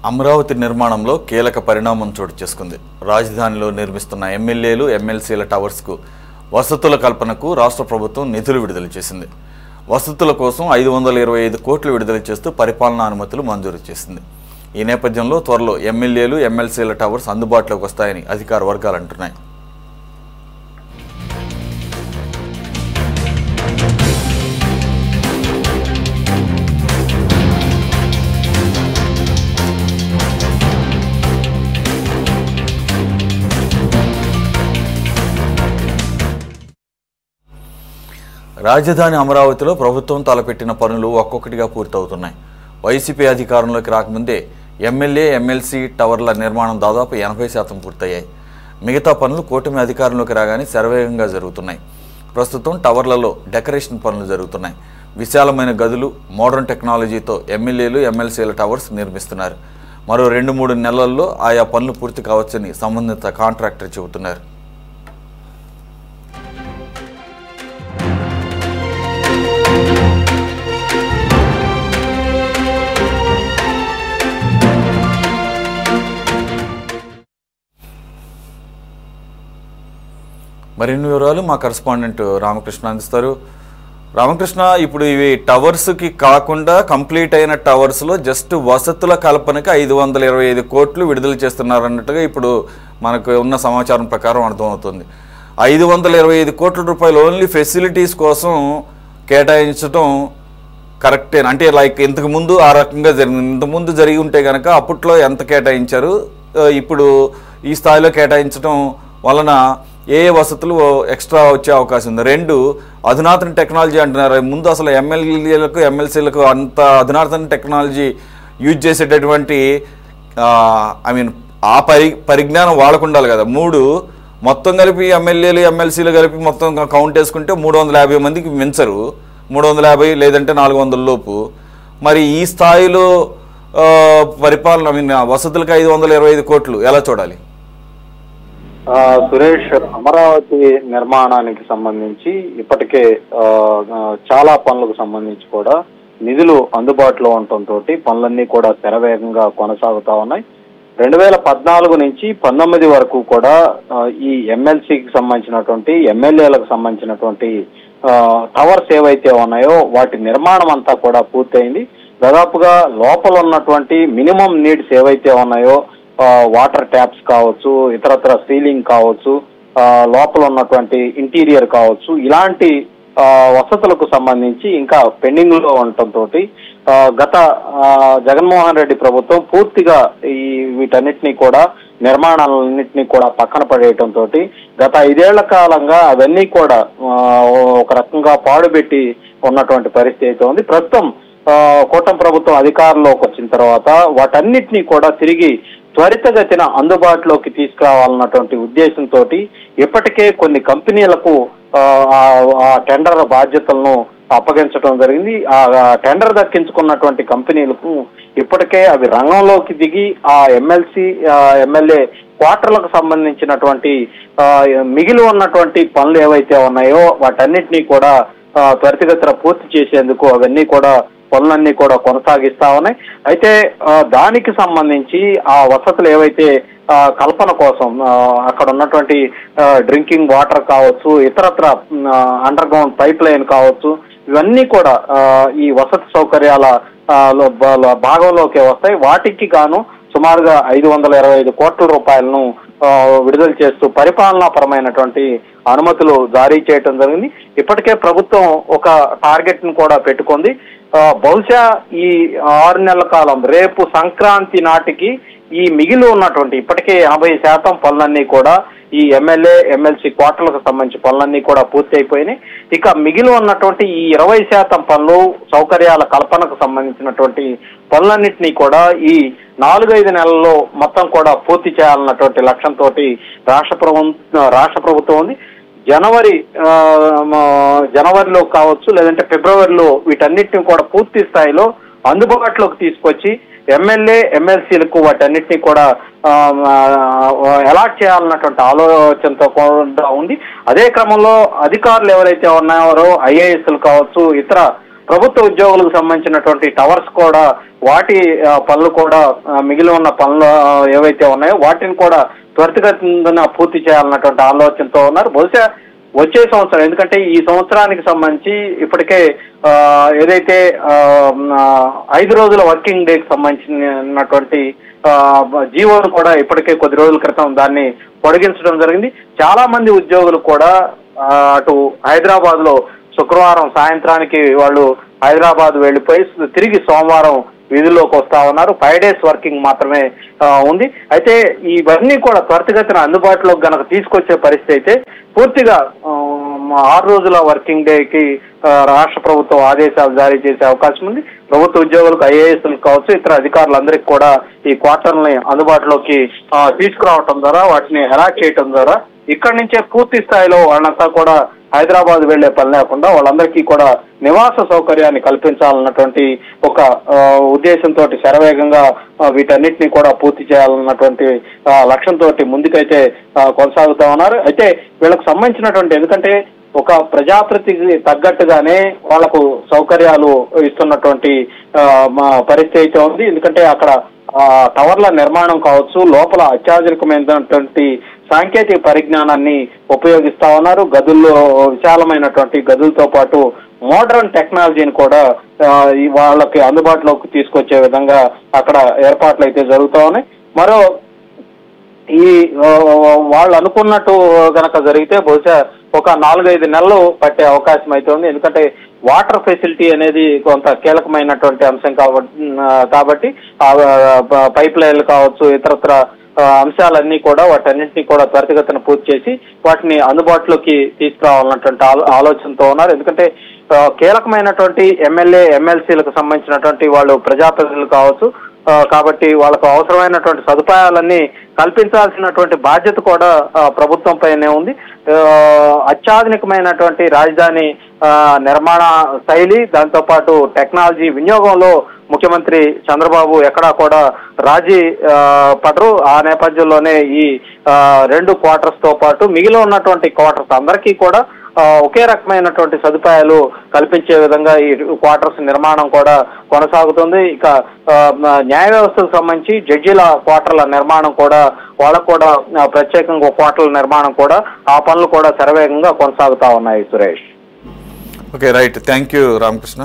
అమరావతి నిర్మాణంలో కీలక పరిణామం చోటు చేసుకుంది. రాజధానిలో నిర్మిస్తున్న ఎమ్మెల్యేలు, ఎమ్మెల్సీల టవర్స్కు వసతుల కల్పనకు రాష్ట్ర ప్రభుత్వం నిధులు విడుదల చేసింది. వసతుల కోసం 525 కోట్లు విడుదల చేస్తూ పరిపాలనా అనుమతులు మంజూరు చేసింది. ఈ నేపథ్యంలో త్వరలో ఎమ్మెల్యేలు, ఎమ్మెల్సీల టవర్స్ అందుబాటులోకి వస్తాయని అధికార వర్గాలు అంటున్నాయి. రాజధాని అమరావతిలో ప్రభుత్వం తలపెట్టిన పనులు ఒక్కొక్కటిగా పూర్తవుతున్నాయి. వైసీపీ అధికారంలోకి రాకముందే ఎమ్మెల్యే, ఎమ్మెల్సీ టవర్ల నిర్మాణం దాదాపు 80% పూర్తయ్యాయి. మిగతా పనులు కూటమి అధికారంలోకి రాగానే శరవేగంగా జరుగుతున్నాయి. ప్రస్తుతం టవర్లలో డెకరేషన్ పనులు జరుగుతున్నాయి. విశాలమైన గదులు, మోడర్న్ టెక్నాలజీతో ఎమ్మెల్యేలు, ఎమ్మెల్సీల టవర్స్ నిర్మిస్తున్నారు. మరో 2-3 నెలల్లో ఆయా పనులు పూర్తి కావచ్చని సంబంధిత కాంట్రాక్టర్ చెబుతున్నారు. మరిన్ని వివరాలు మా కరెస్పాండెంట్ రామకృష్ణ అందిస్తారు. రామకృష్ణ, ఇప్పుడు ఇవి టవర్స్కి కాకుండా కంప్లీట్ అయిన టవర్స్లో జస్ట్ వసతుల కల్పనకి 525 కోట్లు విడుదల చేస్తున్నారన్నట్టుగా ఇప్పుడు మనకు ఉన్న సమాచారం ప్రకారం అర్థమవుతుంది. 525 కోట్ల రూపాయలు ఓన్లీ ఫెసిలిటీస్ కోసం కేటాయించడం కరెక్టే అంటే లైక్ ఇంతకుముందు ఆ రకంగా జరిగింది? ఇంతకుముందు జరిగి ఉంటే కనుక అప్పట్లో ఎంత కేటాయించారు, ఇప్పుడు ఈ స్థాయిలో కేటాయించడం వలన ఏ వసతులు ఎక్స్ట్రా వచ్చే అవకాశం ఉంది? 2, అధునాతన టెక్నాలజీ అంటున్నారు. ముందు అసలు ఎమ్మెల్యేలకు, ఎమ్మెల్సీలకు అంత అధునాతన టెక్నాలజీ యూజ్ చేసేటటువంటి ఆ పరిజ్ఞానం వాళ్ళకు ఉండాలి కదా. 3, మొత్తం కలిపి ఎమ్మెల్యేలు, ఎమ్మెల్సీలు కలిపి మొత్తం కౌంట్ వేసుకుంటే 350 మందికి మించరు. 350 లేదంటే 400 లోపు. మరి ఈ స్థాయిలో పరిపాలన వసతులకు 525 కోట్లు ఎలా చూడాలి? సురేష్, అమరావతి నిర్మాణానికి సంబంధించి ఇప్పటికే చాలా పనులకు సంబంధించి కూడా నిధులు అందుబాటులో ఉండటంతో పనులన్నీ కూడా శరవేగంగా కొనసాగుతా ఉన్నాయి. 2014 నుంచి 19 వరకు కూడా ఈ ఎమ్మెల్సీకి సంబంధించినటువంటి, ఎమ్మెల్యేలకు సంబంధించినటువంటి టవర్స్ ఏవైతే ఉన్నాయో వాటి నిర్మాణం అంతా కూడా పూర్తయింది. దాదాపుగా లోపల ఉన్నటువంటి మినిమం నీడ్స్ ఏవైతే ఉన్నాయో, వాటర్ ట్యాప్స్ కావచ్చు, ఇతరత్ర సీలింగ్ కావచ్చు, లోపల ఉన్నటువంటి ఇంటీరియర్ కావచ్చు, ఇలాంటి వసతులకు సంబంధించి ఇంకా పెండింగ్ లో ఉండటంతో గత జగన్మోహన్ రెడ్డి ప్రభుత్వం పూర్తిగా వీటన్నిటినీ కూడా, నిర్మాణాలన్నింటినీ కూడా పక్కన పడేయటంతో గత 5 ఏళ్ల కాలంగా అవన్నీ కూడా ఒక రకంగా పాడుపెట్టి ఉన్నటువంటి పరిస్థితి అయితే ఉంది. ప్రస్తుతం కూటమి ప్రభుత్వం అధికారంలోకి వచ్చిన తర్వాత వాటన్నిటినీ కూడా తిరిగి త్వరితగతిన అందుబాటులోకి తీసుకురావాలన్నటువంటి ఉద్దేశంతో ఇప్పటికే కొన్ని కంపెనీలకు ఆ టెండర్ బాధ్యతలను అప్పగించడం జరిగింది. ఆ టెండర్ దక్కించుకున్నటువంటి కంపెనీలకు ఇప్పటికే అవి రంగంలోకి దిగి ఆ ఎమ్మెల్సీ, ఎమ్మెల్యే క్వార్టర్లకు సంబంధించినటువంటి మిగిలి ఉన్నటువంటి పనులు ఏవైతే ఉన్నాయో వాటన్నిటినీ కూడా త్వరితగతిన పూర్తి చేసేందుకు అవన్నీ కూడా పనులన్నీ కూడా కొనసాగిస్తా ఉన్నాయి. అయితే దానికి సంబంధించి ఆ వసతులు ఏవైతే కల్పన కోసం అక్కడ ఉన్నటువంటి డ్రింకింగ్ వాటర్ కావచ్చు, ఇతరత్ర అండర్ గ్రౌండ్ పైప్ లైన్ కావచ్చు, ఇవన్నీ కూడా ఈ వసతి సౌకర్యాల భాగంలోకి వస్తాయి. వాటికి గాను సుమారుగా 525 కోట్ల రూపాయలను విడుదల చేస్తూ పరిపాలనాపరమైనటువంటి అనుమతులు జారీ చేయటం జరిగింది. ఇప్పటికే ప్రభుత్వం ఒక టార్గెట్ ను కూడా పెట్టుకుంది. బహుశా ఈ 6 నెలల కాలం, రేపు సంక్రాంతి నాటికి ఈ మిగిలి ఉన్నటువంటి ఇప్పటికే 80% పనులన్నీ కూడా ఈ ఎమ్మెల్యే, ఎమ్మెల్సీ క్వార్టర్లకు సంబంధించి పనులన్నీ కూడా పూర్తి అయిపోయినాయి. ఇక మిగిలి ఉన్నటువంటి ఈ 20% పనులు, సౌకర్యాల కల్పనకు సంబంధించినటువంటి పనులన్నింటినీ కూడా ఈ 4-5 నెలల్లో మొత్తం కూడా పూర్తి చేయాలన్నటువంటి లక్ష్యంతో రాష్ట్ర ప్రభుత్వం ఉంది. జనవరిలో కావచ్చు, లేదంటే ఫిబ్రవరిలో వీటన్నిటిని కూడా పూర్తి స్థాయిలో అందుబాటులోకి తీసుకొచ్చి ఎమ్మెల్యే, ఎమ్మెల్సీలకు వాటన్నిటినీ కూడా అలాట్ చేయాలన్నటువంటి ఆలోచనతో కూడా ఉంది. అదే క్రమంలో అధికారులు ఎవరైతే ఉన్నారో, ఐఏఎస్లు కావచ్చు, ఇతర ప్రభుత్వ ఉద్యోగులకు సంబంధించినటువంటి టవర్స్ కూడా వాటి పనులు కూడా మిగిలి ఉన్న పనులు ఏవైతే ఉన్నాయో వాటిని కూడా త్వరితగతిన పూర్తి చేయాలన్నటువంటి ఆలోచనతో ఉన్నారు. బహుశా వచ్చే సంవత్సరం, ఎందుకంటే ఈ సంవత్సరానికి సంబంధించి ఇప్పటికే ఏదైతే 5 రోజుల వర్కింగ్ డేకి సంబంధించినటువంటి జీవోను కూడా ఇప్పటికే కొద్ది రోజుల క్రితం దాన్ని పొడిగించడం జరిగింది. చాలా మంది ఉద్యోగులు కూడా అటు హైదరాబాద్ లో శుక్రవారం సాయంత్రానికి వాళ్ళు హైదరాబాద్ వెళ్లిపోయి తిరిగి సోమవారం విధుల్లోకి వస్తా ఉన్నారు. 5 days వర్కింగ్ మాత్రమే ఉంది. అయితే ఇవన్నీ కూడా త్వరితగతిన అందుబాటులోకి గనక తీసుకొచ్చే పరిస్థితి అయితే పూర్తిగా 6 రోజుల వర్కింగ్ డేకి రాష్ట్ర ప్రభుత్వం ఆదేశాలు జారీ చేసే అవకాశం ఉంది. ప్రభుత్వ ఉద్యోగులకు, ఐఏఎస్లకు కావచ్చు, ఇతర అధికారులందరికీ కూడా ఈ క్వార్టర్లని అందుబాటులోకి తీసుకురావటం ద్వారా, వాటిని అలాట్ చేయటం ద్వారా ఇక్కడి నుంచే పూర్తి స్థాయిలో వాళ్ళంతా కూడా హైదరాబాద్ వెళ్లే పని లేకుండా వాళ్ళందరికీ కూడా నివాస సౌకర్యాన్ని కల్పించాలన్నటువంటి ఒక ఉద్దేశంతో శరవేగంగా వీటన్నిటిని కూడా పూర్తి చేయాలన్నటువంటి లక్ష్యంతో ముందుకైతే కొనసాగుతా ఉన్నారు. అయితే వీళ్ళకు సంబంధించినటువంటి, ఎందుకంటే ఒక ప్రజాప్రతికి తగ్గట్టుగానే వాళ్లకు సౌకర్యాలు ఇస్తున్నటువంటి పరిస్థితి అయితే ఉంది. ఎందుకంటే అక్కడ టవర్ల నిర్మాణం కావచ్చు, లోపల అత్యాధునికమైనటువంటి సాంకేతిక పరిజ్ఞానాన్ని ఉపయోగిస్తా ఉన్నారు. గదుల్లో విశాలమైనటువంటి గదులతో పాటు మోడర్న్ టెక్నాలజీని కూడా వాళ్ళకి అందుబాటులోకి తీసుకొచ్చే విధంగా అక్కడ ఏర్పాట్లు అయితే జరుగుతూ ఉన్నాయి. మరో ఈ వాళ్ళు అనుకున్నట్టు గనక జరిగితే బహుశా ఒక 4-5 నెలలు పట్టే అవకాశం అయితే ఉంది. ఎందుకంటే వాటర్ ఫెసిలిటీ అనేది కొంత కీలకమైనటువంటి అంశం కాబట్టి పైప్ లైన్లు కావచ్చు, ఇతరత్ర అంశాలన్నీ కూడా వాటన్నింటినీ కూడా త్వరితగతిన పూర్తి చేసి వాటిని అందుబాటులోకి తీసుకురావాలన్నటువంటి ఆలోచనతో ఉన్నారు. ఎందుకంటే కీలకమైనటువంటి ఎమ్మెల్యే, ఎమ్మెల్సీలకు సంబంధించినటువంటి వాళ్ళు ప్రజాప్రతినిధులు కావచ్చు, కాబట్టి వాళ్ళకు అవసరమైనటువంటి సదుపాయాలన్నీ కల్పించాల్సినటువంటి బాధ్యత కూడా ప్రభుత్వం పైనే ఉంది. అత్యాధునికమైనటువంటి రాజధాని నిర్మాణ శైలి, దాంతో పాటు టెక్నాలజీ వినియోగంలో ముఖ్యమంత్రి చంద్రబాబు ఎక్కడా కూడా రాజీ పడరు. ఆ నేపథ్యంలోనే ఈ 2 క్వార్టర్స్ తో పాటు మిగిలి ఉన్నటువంటి క్వార్టర్స్ అందరికీ కూడా ఒకే రకమైనటువంటి సదుపాయాలు కల్పించే విధంగా ఈ క్వార్టర్స్ నిర్మాణం కూడా కొనసాగుతుంది. ఇక న్యాయ వ్యవస్థకు సంబంధించి జడ్జీల క్వార్టర్ల నిర్మాణం కూడా, వాళ్ళకు కూడా ప్రత్యేకంగా క్వార్టర్ల నిర్మాణం కూడా, ఆ పనులు కూడా శరవేగంగా కొనసాగుతా ఉన్నాయి. Suresh. Okay, right. Thank you Ramakrishna.